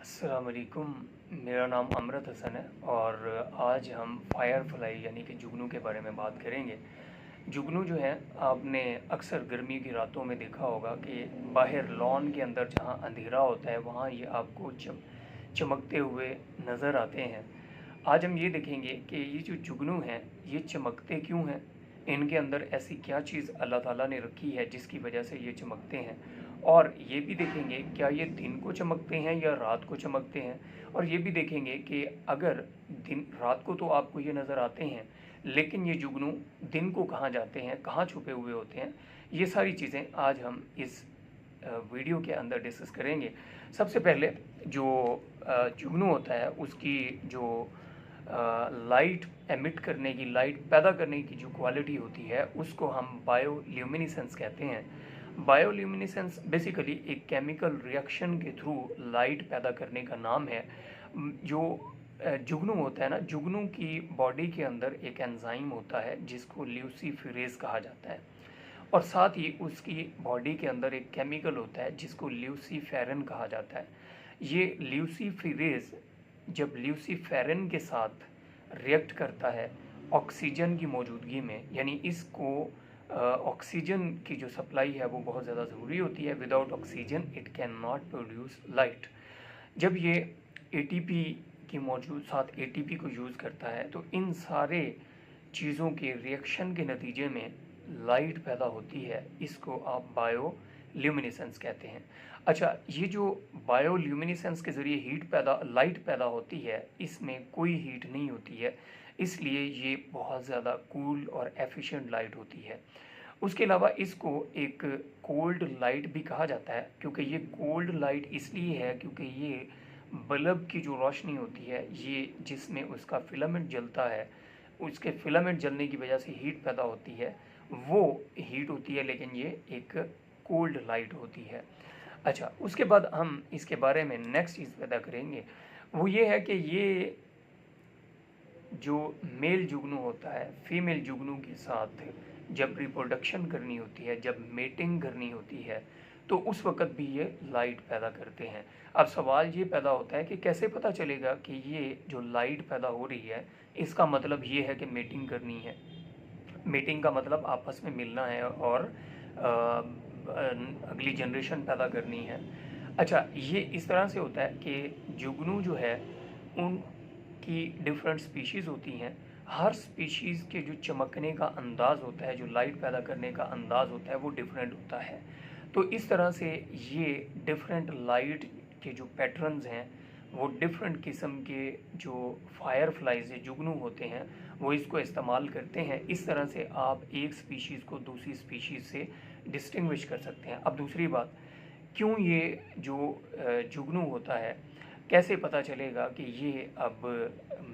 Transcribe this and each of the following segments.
अस्सलाम वालेकुम। मेरा नाम अमरत हसन है और आज हम फायर फ्लाई यानी कि जुगनू के बारे में बात करेंगे। जुगनू जो है, आपने अक्सर गर्मी की रातों में देखा होगा कि बाहर लॉन के अंदर जहाँ अंधेरा होता है वहाँ ये आपको चमकते हुए नज़र आते हैं। आज हम ये देखेंगे कि ये जो जुगनू हैं ये चमकते क्यों हैं, इनके अंदर ऐसी क्या चीज़ अल्लाह ताला ने रखी है जिसकी वजह से ये चमकते हैं। और ये भी देखेंगे क्या ये दिन को चमकते हैं या रात को चमकते हैं। और ये भी देखेंगे कि अगर दिन रात को तो आपको ये नज़र आते हैं, लेकिन ये जुगनू दिन को कहाँ जाते हैं, कहाँ छुपे हुए होते हैं। ये सारी चीज़ें आज हम इस वीडियो के अंदर डिस्कस करेंगे। सबसे पहले जो जुगनू होता है उसकी जो लाइट एमिट करने की, लाइट पैदा करने की जो क्वालिटी होती है उसको हम बायोल्यूमिनेसेंस कहते हैं। बायोल्यूमिनेसेंस बेसिकली एक केमिकल रिएक्शन के थ्रू लाइट पैदा करने का नाम है। जो जुगनू होता है ना, जुगनू की बॉडी के अंदर एक एंजाइम होता है जिसको ल्यूसीफेरेज कहा जाता है, और साथ ही उसकी बॉडी के अंदर एक केमिकल होता है जिसको ल्यूसीफेरिन कहा जाता है। ये ल्यूसीफेरेज जब ल्यूसीफेरिन के साथ रिएक्ट करता है ऑक्सीजन की मौजूदगी में, यानी इसको ऑक्सीजन की जो सप्लाई है वो बहुत ज़्यादा ज़रूरी होती है। Without oxygen it can not produce light. जब ये एटीपी की मौजूद साथ एटीपी को यूज़ करता है तो इन सारे चीज़ों के रिएक्शन के नतीजे में लाइट पैदा होती है। इसको आप बायोल्यूमिनेसेंस कहते हैं। अच्छा, ये जो बायोल्यूमिनेसेंस के ज़रिए लाइट पैदा होती है, इसमें कोई हीट नहीं होती है, इसलिए ये बहुत ज़्यादा कूल और एफिशिएंट लाइट होती है। उसके अलावा इसको एक कोल्ड लाइट भी कहा जाता है, क्योंकि ये कोल्ड लाइट इसलिए है क्योंकि ये बल्ब की जो रोशनी होती है, ये जिसमें उसका फिलामेंट जलता है, उसके फिलामेंट जलने की वजह से हीट पैदा होती है, वो हीट होती है, लेकिन ये एक कोल्ड लाइट होती है। अच्छा, उसके बाद हम इसके बारे में नेक्स्ट चीज़ पैदा करेंगे, वो ये है कि ये जो मेल जुगनू होता है फीमेल जुगनू के साथ जब रिप्रोडक्शन करनी होती है, जब मेटिंग करनी होती है, तो उस वक़्त भी ये लाइट पैदा करते हैं। अब सवाल ये पैदा होता है कि कैसे पता चलेगा कि ये जो लाइट पैदा हो रही है इसका मतलब ये है कि मेटिंग करनी है। मीटिंग का मतलब आपस में मिलना है और अगली जनरेशन पैदा करनी है। अच्छा, ये इस तरह से होता है कि जुगनू जो है उनकी डिफरेंट स्पीशीज़ होती हैं। हर स्पीशीज़ के जो चमकने का अंदाज़ होता है, जो लाइट पैदा करने का अंदाज़ होता है, वो डिफरेंट होता है। तो इस तरह से ये डिफरेंट लाइट के जो पैटर्न्स हैं वो डिफरेंट किस्म के जो फायर फ्लाइज जुगनू होते हैं वो इसको इस्तेमाल करते हैं। इस तरह से आप एक स्पीशीज़ को दूसरी स्पीशीज़ से डिस्टिंग्विश कर सकते हैं। अब दूसरी बात, क्यों ये जो जुगनू होता है, कैसे पता चलेगा कि ये अब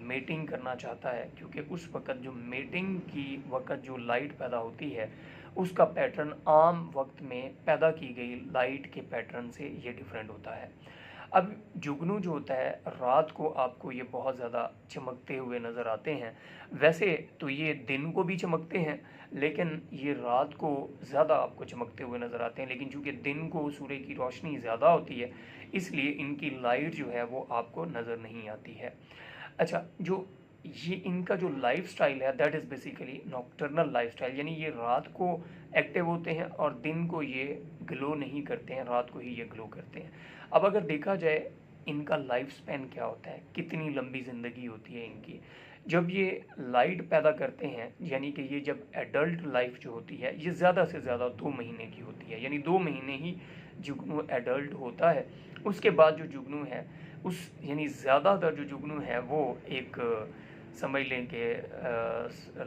मेटिंग करना चाहता है, क्योंकि उस वक़्त जो मेटिंग की वक़्त जो लाइट पैदा होती है उसका पैटर्न आम वक्त में पैदा की गई लाइट के पैटर्न से ये डिफरेंट होता है। अब जुगनू जो होता है रात को आपको ये बहुत ज़्यादा चमकते हुए नज़र आते हैं। वैसे तो ये दिन को भी चमकते हैं, लेकिन ये रात को ज़्यादा आपको चमकते हुए नज़र आते हैं। लेकिन चूँकि दिन को सूर्य की रोशनी ज़्यादा होती है, इसलिए इनकी लाइट जो है वो आपको नज़र नहीं आती है। अच्छा, जो ये इनका जो लाइफ स्टाइल है that is basically nocturnal life style, यानी ये रात को एक्टिव होते हैं और दिन को ये ग्लो नहीं करते हैं, रात को ही ये ग्लो करते हैं। अब अगर देखा जाए इनका लाइफ स्पैन क्या होता है, कितनी लंबी ज़िंदगी होती है इनकी। जब ये लाइट पैदा करते हैं, यानी कि ये जब एडल्ट लाइफ जो होती है ये ज़्यादा से ज़्यादा 2 महीने की होती है, यानी 2 महीने ही जुगनू एडल्ट होता है। उसके बाद जो जुगनू है उस यानी ज़्यादातर जो जुगनू है वो एक समझ लें कि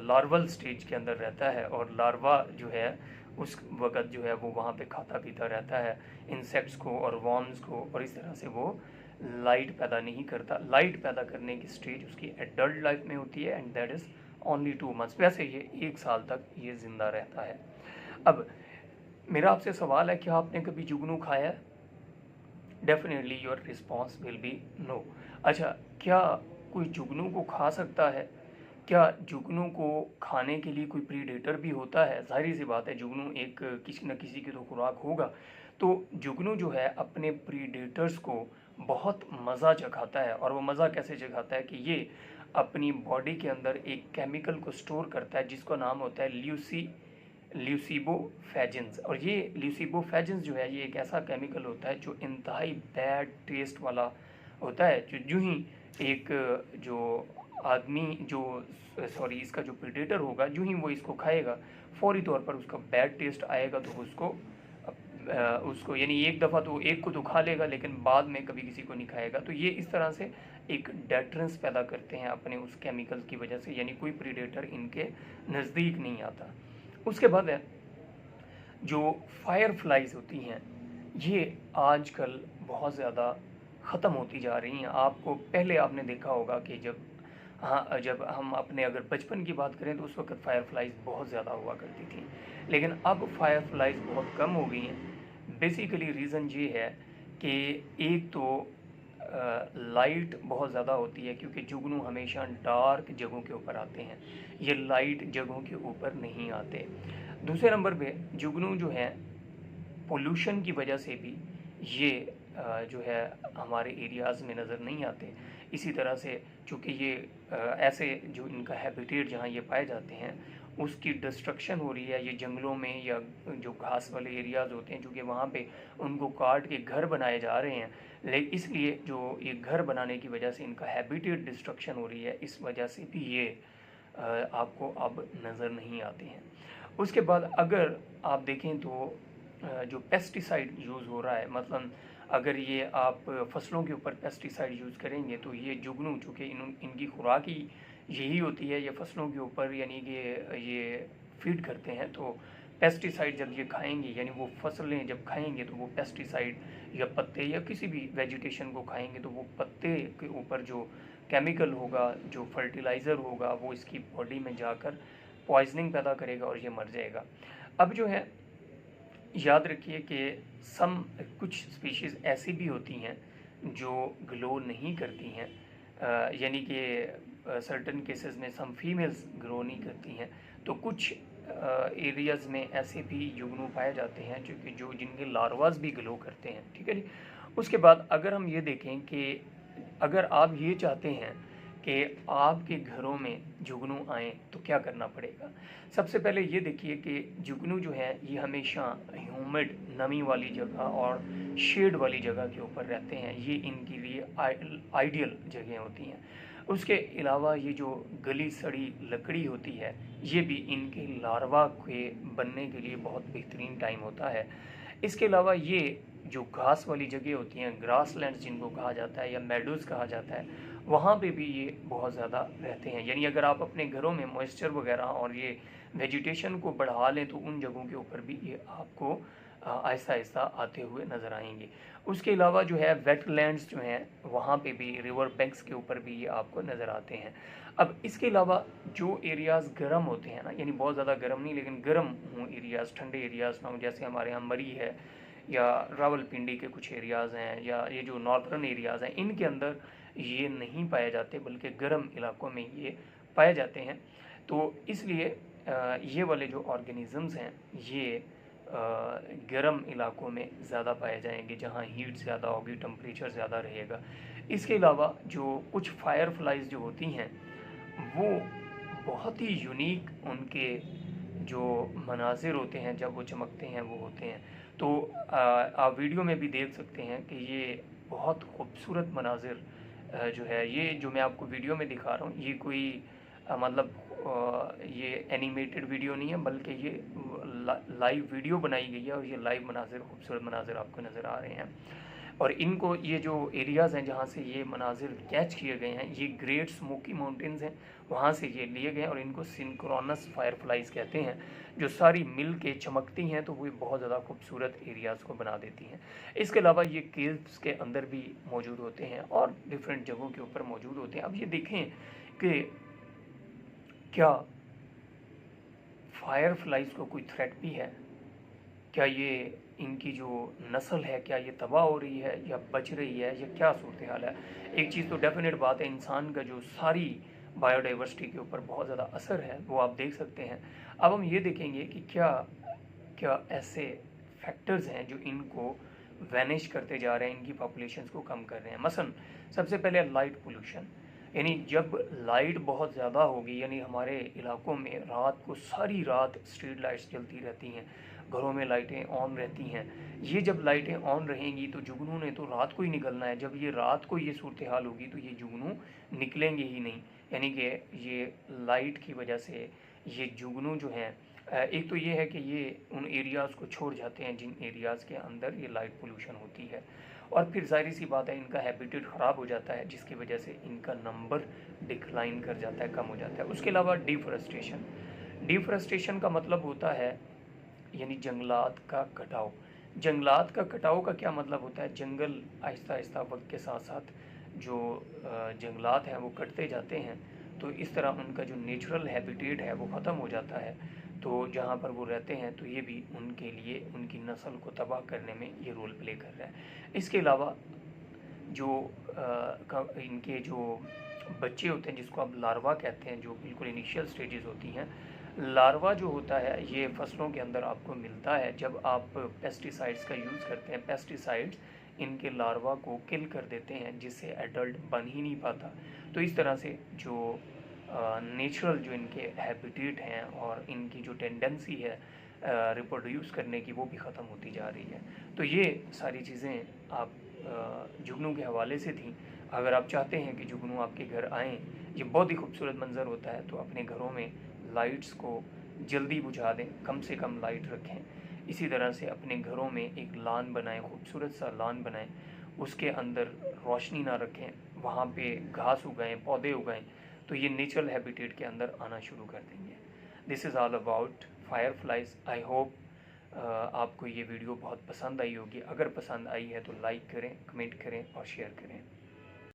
लार्वल स्टेज के अंदर रहता है, और लार्वा जो है उस वक़्त जो है वो वहाँ पे खाता पीता रहता है इंसेक्ट्स को और वॉर्म्स को, और इस तरह से वो लाइट पैदा नहीं करता। लाइट पैदा करने की स्टेज उसकी एडल्ट लाइफ में होती है, and that is only 2 months. वैसे ये 1 साल तक ये ज़िंदा रहता है। अब मेरा आपसे सवाल है, क्या आपने कभी जुगनू खाया है? Definitely your response will be no. अच्छा, क्या कोई जुगनू को खा सकता है? क्या जुगनू को खाने के लिए कोई प्रीडेटर भी होता है? ज़ाहिर सी बात है, जुगनू किसी न किसी की तो खुराक होगा। तो जुगनू जो है अपने प्रीडेटर्स को बहुत मज़ा चखाता है। और वो मज़ा कैसे चखाता है कि ये अपनी बॉडी के अंदर एक केमिकल को स्टोर करता है जिसका नाम होता है ल्यूसिबोफेजिन्स। और ये ल्यूसिबोफेजिन्स जो है ये एक ऐसा केमिकल होता है जो इंतहाई बैड टेस्ट वाला होता है। जो यूं ही एक जो आदमी जो सॉरी इसका जो प्रेडेटर होगा यूं ही वो इसको खाएगा, फौरी तौर पर उसका बैड टेस्ट आएगा। तो उसको यानी एक दफ़ा तो एक को तो खा लेगा लेकिन बाद में कभी किसी को नहीं खाएगा। तो ये इस तरह से एक डेटरेंस पैदा करते हैं अपने उस केमिकल की वजह से, यानी कोई प्रीडेटर इनके नज़दीक नहीं आता। उसके बाद है जो फायर फ्लाइज होती हैं, ये आजकल बहुत ज़्यादा ख़त्म होती जा रही हैं। आपको पहले आपने देखा होगा कि जब हम अपने अगर बचपन की बात करें तो उस वक्त फायर फ्लाइज बहुत ज़्यादा हुआ करती थी, लेकिन अब फायर फ्लाइज बहुत कम हो गई हैं। बेसिकली रीज़न ये है कि एक तो लाइट बहुत ज़्यादा होती है, क्योंकि जुगनू हमेशा डार्क जगहों के ऊपर आते हैं, ये लाइट जगहों के ऊपर नहीं आते। दूसरे नंबर पे जुगनू जो है पोल्यूशन की वजह से भी ये जो है हमारे एरियाज़ में नज़र नहीं आते। इसी तरह से चूँकि ये ऐसे जो इनका हैबिटेट जहाँ ये पाए जाते हैं उसकी डिस्ट्रक्शन हो रही है, ये जंगलों में या जो घास वाले एरियाज़ होते हैं चूँकि वहाँ पे उनको काट के घर बनाए जा रहे हैं, लेकिन इसलिए जो ये घर बनाने की वजह से इनका हैबिटेट डिस्ट्रक्शन हो रही है, इस वजह से भी ये आपको अब नज़र नहीं आते हैं। उसके बाद अगर आप देखें तो जो पेस्टिसाइड यूज़ हो रहा है, मतलब अगर ये आप फसलों के ऊपर पेस्टिसाइड यूज़ करेंगे तो ये जुगनू चूँकि इनकी खुराक ही यही होती है, ये फसलों के ऊपर यानी कि ये फीड करते हैं। तो पेस्टिसाइड जब ये खाएंगे यानी वो फसलें जब खाएंगे तो वो पेस्टिसाइड या पत्ते या किसी भी वेजिटेशन को खाएंगे तो वो पत्ते के ऊपर जो केमिकल होगा, जो फर्टिलाइज़र होगा, वो इसकी बॉडी में जाकर पॉइजनिंग पैदा करेगा और ये मर जाएगा। अब जो है याद रखिए कि कुछ स्पीशीज़ ऐसी भी होती हैं जो ग्लो नहीं करती हैं, यानी कि सर्टन केसेस में सम फीमेल्स ग्लो नहीं करती हैं। तो कुछ एरियाज़ में ऐसे भी जुगनू पाए जाते हैं जो जिनके लार्वास भी ग्लो करते हैं, ठीक है जी। उसके बाद अगर हम ये देखें कि अगर आप ये चाहते हैं कि आपके घरों में जुगनू आएँ तो क्या करना पड़ेगा। सबसे पहले ये देखिए कि जुगनू जो है ये हमेशा ह्यूमिड नमी वाली जगह और शेड वाली जगह के ऊपर रहते हैं, ये इनके लिए आइडियल जगह होती हैं। उसके अलावा ये जो गली सड़ी लकड़ी होती है ये भी इनके लार्वा के बनने के लिए बहुत बेहतरीन टाइम होता है। इसके अलावा ये जो घास वाली जगह होती हैं, ग्रासलैंड्स जिनको कहा जाता है या मेडोज़ कहा जाता है, वहाँ पे भी ये बहुत ज़्यादा रहते हैं। यानी अगर आप अपने घरों में मॉइस्चर वगैरह और ये वेजिटेशन को बढ़ा लें तो उन जगहों के ऊपर भी ये आपको आहिस्ता आहिस्ता आते हुए नज़र आएंगे। उसके अलावा जो है वेटलैंड्स जो हैं वहाँ पे भी, रिवर बैंक्स के ऊपर भी ये आपको नज़र आते हैं। अब इसके अलावा जो एरियाज़ गर्म होते हैं ना, यानी बहुत ज़्यादा गर्म नहीं लेकिन गर्म हों एरियाज़, ठंडे एरियाज़ ना हो, जैसे हमारे यहाँ मरी है या रावलपिंडी के कुछ एरियाज़ हैं या ये जो नॉर्थर्न एरियाज़ हैं, इनके अंदर ये नहीं पाए जाते बल्कि गर्म इलाकों में ये पाए जाते हैं। तो इसलिए ये वाले जो ऑर्गेनिज़म्स हैं ये गर्म इलाकों में ज़्यादा पाए जाएंगे जहाँ हीट ज़्यादा होगी, टेम्परेचर ज़्यादा रहेगा। इसके अलावा जो कुछ फायर फ्लाइज जो होती हैं वो बहुत ही यूनिक उनके जो मनाजिर होते हैं जब वो चमकते हैं वो होते हैं। तो आप वीडियो में भी देख सकते हैं कि ये बहुत खूबसूरत मनाजिर जो है, ये जो मैं आपको वीडियो में दिखा रहा हूँ ये कोई मतलब ये एनिमेटेड वीडियो नहीं है बल्कि ये लाइव वीडियो बनाई गई है और ये लाइव मनाजिर, खूबसूरत मनाजिर आपको नज़र आ रहे हैं। और इनको ये जो एरियाज़ हैं जहाँ से ये मनाजिर कैच किए गए हैं ये ग्रेट स्मोकी माउंटेन्स हैं, वहाँ से ये लिए गए हैं और इनको सिंक्रोनस फायर फ्लाइज कहते हैं, जो सारी मिल के चमकती हैं तो वो बहुत ज़्यादा खूबसूरत एरियाज़ को बना देती हैं। इसके अलावा ये केव्स के अंदर भी मौजूद होते हैं और डिफरेंट जगहों के ऊपर मौजूद होते हैं। अब ये देखें कि क्या फायर फ्लाइज को कोई थ्रेट भी है, क्या ये इनकी जो नस्ल है क्या ये तबाह हो रही है या बच रही है या क्या सूरत हाल है। एक चीज़ तो डेफिनेट बात है, इंसान का जो सारी बायोडाइवर्सिटी के ऊपर बहुत ज़्यादा असर है वो आप देख सकते हैं। अब हम ये देखेंगे कि क्या क्या ऐसे फैक्टर्स हैं जो इनको वैनिश करते जा रहे हैं, इनकी पॉपुलेशंस को कम कर रहे हैं। मसलन सबसे पहले लाइट पोल्यूशन, यानी जब लाइट बहुत ज़्यादा होगी, यानी हमारे इलाकों में रात को सारी रात स्ट्रीट लाइट्स जलती रहती हैं, घरों में लाइटें ऑन रहती हैं। ये जब लाइटें ऑन रहेंगी तो जुगनू ने तो रात को ही निकलना है। जब ये रात को ये सूरत हाल होगी तो ये जुगनू निकलेंगे ही नहीं, यानी कि ये लाइट की वजह से ये जुगनू जो हैं, एक तो ये है कि ये उन एरियाज़ को छोड़ जाते हैं जिन एरियाज़ के अंदर ये लाइट पोल्यूशन होती है, और फिर जाहिर सी बात है इनका हैबिटेट ख़राब हो जाता है, जिसकी वजह से इनका नंबर डिक्लाइन कर जाता है, कम हो जाता है। उसके अलावा डिफॉरेस्टेशन, डिफॉरेस्टेशन का मतलब होता है यानी जंगलात का कटाव। जंगलात का कटाव का क्या मतलब होता है? जंगल आहिस्ता आहिस्ता वक्त के साथ साथ जो जंगलात हैं वो कटते जाते हैं, तो इस तरह उनका जो नेचुरल हैबिटेट है वो ख़त्म हो जाता है। तो जहाँ पर वो रहते हैं तो ये भी उनके लिए उनकी नस्ल को तबाह करने में ये रोल प्ले कर रहा है। इसके अलावा जो इनके जो बच्चे होते हैं, जिसको आप लार्वा कहते हैं, जो बिल्कुल इनिशियल स्टेजेस होती हैं, लार्वा जो होता है ये फसलों के अंदर आपको मिलता है जब आप पेस्टिसाइड्स का यूज़ करते हैं। पेस्टिसाइड्स इनके लार्वा को किल कर देते हैं, जिससे एडल्ट बन ही नहीं पाता। तो इस तरह से जो नेचुरल जो इनके हैबिटेट हैं और इनकी जो टेंडेंसी है रिप्रोड्यूस करने की, वो भी ख़त्म होती जा रही है। तो ये सारी चीज़ें आप जुगनू के हवाले से थी। अगर आप चाहते हैं कि जुगनू आपके घर आएँ, ये बहुत ही खूबसूरत मंज़र होता है, तो अपने घरों में लाइट्स को जल्दी बुझा दें, कम से कम लाइट रखें। इसी तरह से अपने घरों में एक लॉन बनाएं, खूबसूरत सा लॉन बनाएं, उसके अंदर रोशनी ना रखें, वहाँ पे घास उगाएं, पौधे उगाएं, तो ये नेचुरल हैबिटेट के अंदर आना शुरू कर देंगे। This is all about fireflies. I hope आपको ये वीडियो बहुत पसंद आई होगी। अगर पसंद आई है तो लाइक करें, कमेंट करें और शेयर करें।